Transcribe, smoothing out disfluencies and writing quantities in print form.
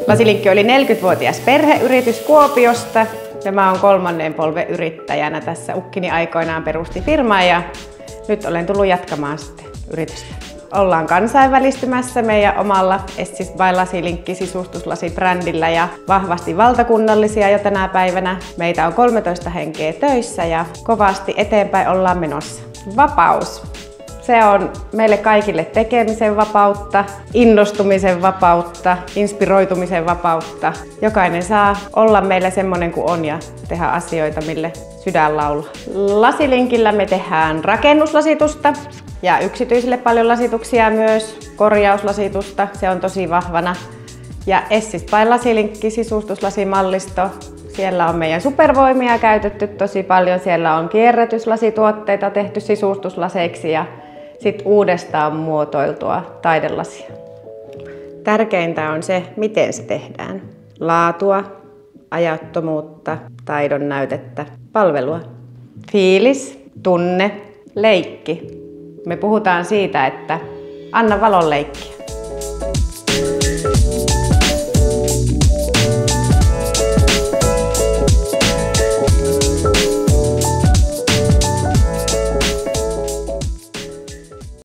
Lasilinkki oli 40-vuotias perheyritys Kuopiosta ja mä oon 3. polven yrittäjänä tässä. Ukkini aikoinaan perusti firmaa ja nyt olen tullut jatkamaan sitten yritystä. Ollaan kansainvälistymässä meidän omalla Essence by Lasilinkki -sisustuslasi-brändillä ja vahvasti valtakunnallisia jo tänä päivänä. Meitä on 13 henkeä töissä ja kovasti eteenpäin ollaan menossa. Vapaus. Se on meille kaikille tekemisen vapautta, innostumisen vapautta, inspiroitumisen vapautta. Jokainen saa olla meillä semmoinen kuin on ja tehdä asioita, mille sydän laulaa. Lasilinkillä me tehdään rakennuslasitusta ja yksityisille paljon lasituksia myös, korjauslasitusta, se on tosi vahvana. Ja Essence by Lasilinkki -sisustuslasimallisto. Siellä on meidän supervoimia käytetty tosi paljon, siellä on kierrätyslasituotteita tehty sisustuslaseiksi ja sitten uudestaan muotoiltua taidelasia. Tärkeintä on se, miten se tehdään. Laatua, ajattomuutta, taidon näytettä, palvelua. Fiilis, tunne, leikki. Me puhutaan siitä, että anna valon leikkiä.